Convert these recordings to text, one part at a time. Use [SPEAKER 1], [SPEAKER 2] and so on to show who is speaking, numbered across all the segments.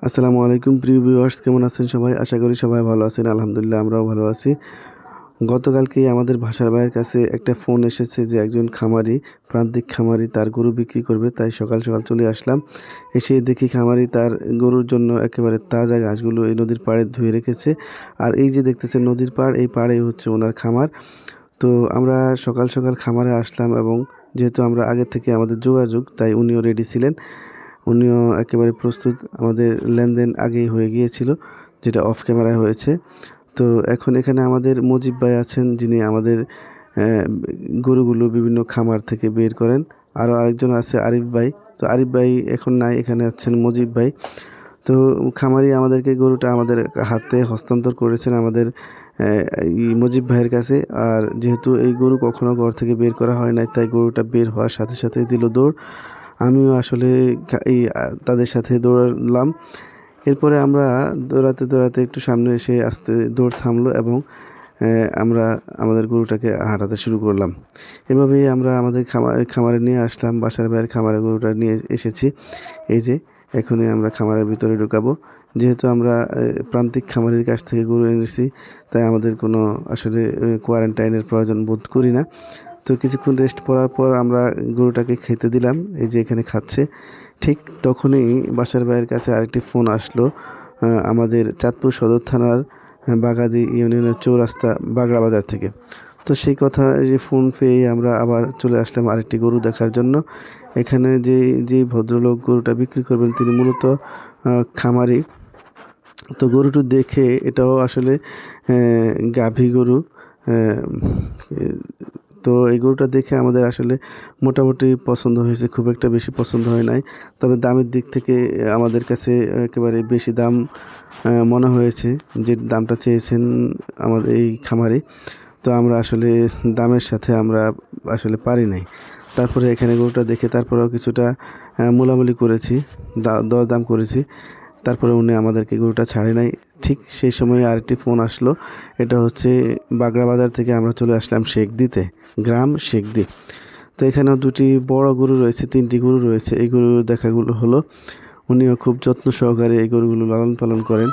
[SPEAKER 1] আসসালামু আলাইকুম প্রিয় ভিউয়ার্স, কেমন আছেন সবাই? আশা করি সবাই ভালো আছেন। আলহামদুলিল্লাহ আমরাও ভালো আছি। গতকালকেই আমাদের বাসার ভাইয়ের কাছে একটা ফোন এসেছে যে একজন খামারি, প্রান্তিক খামারি তার গরু বিক্রি করবে। তাই সকাল, সকাল চলে আসলাম। এসে দেখি খামারি তার গরুর জন্য একেবারে তাজা ঘাসগুলো এই নদীর পাড়ে ধুয়ে রেখেছে। আর এই যে দেখতেছেন নদীর পাড়, এই পাড়েই হচ্ছে ওনার খামার। তো আমরা সকাল, সকাল খামারে আসলাম এবং যেহেতু আমরা আগে থেকে আমাদের যোগাযোগ, তাই উনিও রেডি ছিলেন। উনিও একেবারে প্রস্তুত। আমাদের লেনদেন আগেই হয়ে গিয়েছিল, যেটা অফ ক্যামেরায় হয়েছে। তো এখন এখানে আমাদের মুজিব ভাই আছেন, যিনি আমাদের গরুগুলো বিভিন্ন খামার থেকে বের করেন। আরও আরেকজন আছে আরিফ ভাই। তো আরিফ ভাই এখন নাই, এখানে আছেন মুজিব ভাই। তো খামারি আমাদেরকে গরুটা আমাদের হাতে হস্তান্তর করেছেন আমাদের মুজিব ভাইয়ের কাছে। আর যেহেতু এই গরু কখনো ঘর থেকে বের করা হয় নাই, তাই গরুটা বের হওয়ার সাথে সাথেই দিল দৌড়। আমিও আসলে তাদের সাথে দৌড়ালাম। এরপরে আমরা দৌড়াতে, দৌড়াতে একটু সামনে এসে আস্তে দৌড় থামলো এবং আমরা আমাদের গরুটাকে হাঁটাতে শুরু করলাম। এভাবেই আমরা আমাদের খামারে নিয়ে আসলাম। বাসার বাইরের খামারে গরুটা নিয়ে এসেছি। এই যে এখনই আমরা খামারের ভিতরে ঢুকাবো। যেহেতু আমরা প্রান্তিক খামারের কাছ থেকে গরু এনেছি, তাই আমাদের কোনো আসলে কোয়ারেন্টাইনের প্রয়োজন বোধ করি না। তো কিছুক্ষণ রেস্ট করার পর আমরা গরুটাকে খেতে দিলাম। এই যে এখানে খাচ্ছে। ঠিক তখনই বাসার ভাইয়ের কাছে আরেকটি ফোন আসলো আমাদের চাঁদপুর সদর থানার বাগাদি ইউনিয়নের চৌরাস্তা বাগড়া বাজার থেকে। তো সেই কথা যে ফোন পেয়ে আমরা আবার চলে আসলাম আরেকটি গরু দেখার জন্য। এখানে যে ভদ্রলোক গরুটা বিক্রি করবেন, তিনি মূলত খামারি। তো গরুটি দেখে এটাও আসলে গাভী গরু। তো এই গরুটা দেখে আমাদের আসলে মোটামুটি পছন্দ হয়েছে, খুব একটা বেশি পছন্দ হয় নাই। তবে দামের দিক থেকে আমাদের কাছে একেবারে বেশি দাম মনে হয়েছে, যে দামটা চেয়েছেন আমাদের এই খামারে। তো আমরা আসলে দামের সাথে আমরা আসলে পারি নাই। তারপরে এখানে গরুটা দেখে তারপরেও কিছুটা মোলামুলি করেছি, দরদাম করেছি। তারপরে উনি আমাদেরকে গরুটা ছাড়ে নাই। ঠিক সেই সময়ে আরেকটি ফোন আসলো। এটা হচ্ছে বাগড়া বাজার থেকে আমরা চলে আসলাম শেখদিতে, গ্রাম শেখদি। তো এখানেও দুটি বড় গরু রয়েছে, তিনটি গরু রয়েছে। এই গরু দেখাগুলো হলো, উনিও খুব যত্ন সহকারে এই গরুগুলো লালন পালন করেন।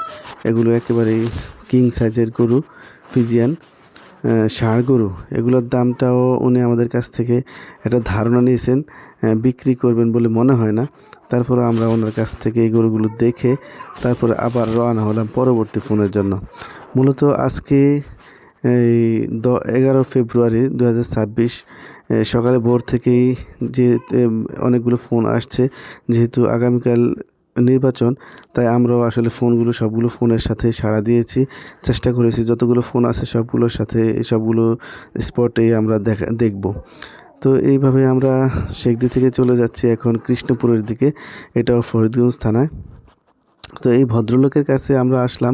[SPEAKER 1] এগুলো একেবারেই কিং সাইজের গরু, ফিজিয়ান ষাঁড় গরু। এগুলোর দামটাও উনি আমাদের কাছ থেকে একটা ধারণা নিয়েছেন, বিক্রি করবেন বলে মনে হয় না। তারপরে আমরা ওনার কাছ থেকে এই গরুগুলো দেখে তারপরে আবার রওনা হলাম পরবর্তী ফোনের জন্য। মূলত আজকে এই 11 ফেব্রুয়ারি 2026 সকালে ভোর থেকেই যে অনেকগুলো ফোন আসছে। যেহেতু আগামীকাল নির্বাচন, তাই আমরাও আসলে ফোনগুলো সবগুলো ফোনের সাথে সাড়া দিয়েছি। চেষ্টা করেছি যতগুলো ফোন আছে সবগুলোর সাথে সবগুলো স্পটেই আমরা দেখব। তো এইভাবে আমরা শেখদি থেকে চলে যাচ্ছি এখন কৃষ্ণপুরের দিকে, এটাও ফরিদগঞ্জ থানায়। তো এই ভদ্রলোকের কাছে আমরা আসলাম,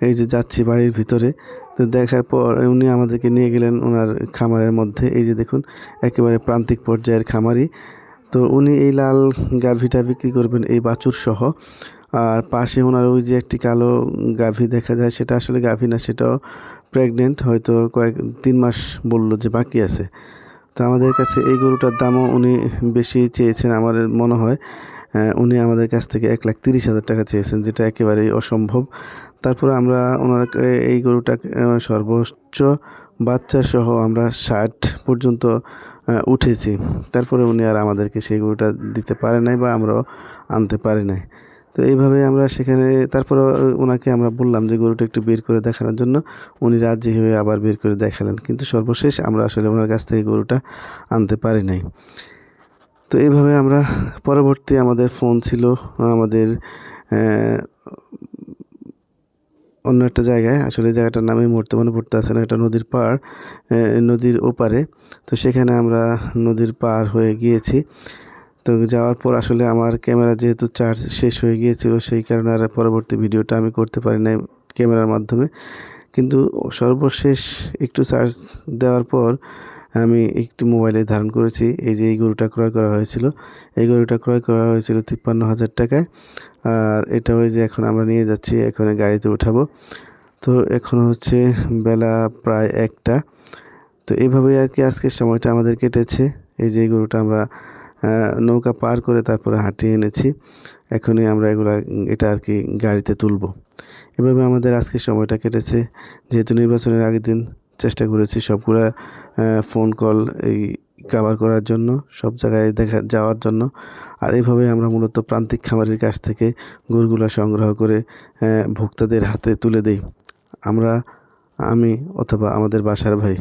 [SPEAKER 1] এই যে যাচ্ছি বাড়ির ভিতরে। তো দেখার পর উনি আমাদেরকে নিয়ে গেলেন ওনার খামারের মধ্যে। এই যে দেখুন, একেবারে প্রান্তিক পর্যায়ের খামারি। তো উনি এই লাল গাভীটা বিক্রি করবেন, এই বাছুর সহ। আর পাশে ওনার ওই যে একটি কালো গাভী দেখা যায়, সেটা আসলে গাভী না, সেটাও প্রেগনেন্ট, হয়তো 3 মাস বললো যে বাকি আছে। তো আমাদের কাছে এই গরুটার দামও উনি বেশি চেয়েছেন আমার মনে হয়। উনি আমাদের কাছ থেকে 1,30,000 টাকা চেয়েছেন, যেটা একেবারেই অসম্ভব। তারপরে আমরা ওনাকে এই গরুটা সর্বোচ্চ বাচ্চা সহ আমরা 60 পর্যন্ত উঠেছি। তারপরে উনি আর আমাদেরকে সেই গরুটা দিতে পারে নাই বা আমরাও আনতে পারি নাই। তো এইভাবে আমরা সেখানে তারপরেও ওনাকে আমরা বললাম যে গরুটা একটু বের করে দেখানোর জন্য। উনি রাজি হয়ে আবার বের করে দেখালেন, কিন্তু সর্বশেষ আমরা আসলে ওনার কাছ থেকে গরুটা আনতে পারি নাই। তো এইভাবে আমরা পরবর্তী আমাদের ফোন ছিল আমাদের অন্য একটা জায়গায়, আসলে জায়গাটার নামে মুহূর্তে মনে পড়তে আসে না। এটা নদীর পাড়, নদীর ওপারে। তো সেখানে আমরা নদীর পার হয়ে গিয়েছি। তো যাওয়ার পর আসলে আমার ক্যামেরা যেহেতু চার্জ শেষ হয়ে গিয়েছিল, সেই কারণে আর পরবর্তী ভিডিওটা আমি করতে পারি নাই ক্যামেরার মাধ্যমে। কিন্তু সর্বশেষ একটু চার্জ দেওয়ার পর আমি একটি মোবাইলে ধারণ করেছি। এই যে এই গরুটা ক্রয় করা হয়েছিল, এই গরুটা ক্রয় করা হয়েছিল 53,000 টাকায়। আর এটা ওই যে এখন আমরা নিয়ে যাচ্ছি, এখন গাড়িতে উঠাবো। তো এখন হচ্ছে বেলা প্রায় 1টা। তো এভাবেই আর কি আজকের সময়টা আমাদের কেটেছে। এই যে এই গরুটা আমরা নৌকা পার করে তারপরে হাঁটিয়ে এনেছি। এখনই আমরা এটা আর কি গাড়িতে তুলব। এভাবে আমাদের আজকের সময়টা কেটেছে। যেহেতু নির্বাচনের আগের দিন চেষ্টা করেছি সবগুলা ফোন কল কভার করার জন্য, সব জায়গায় যাওয়ার জন্য। আর এভাবে আমরা মূলত প্রান্তিক খামারের কাছ থেকে গরুগুলা সংগ্রহ করে ভোক্তাদের হাতে তুলে দেই। আমি অথবা আমাদের বাসার ভাই।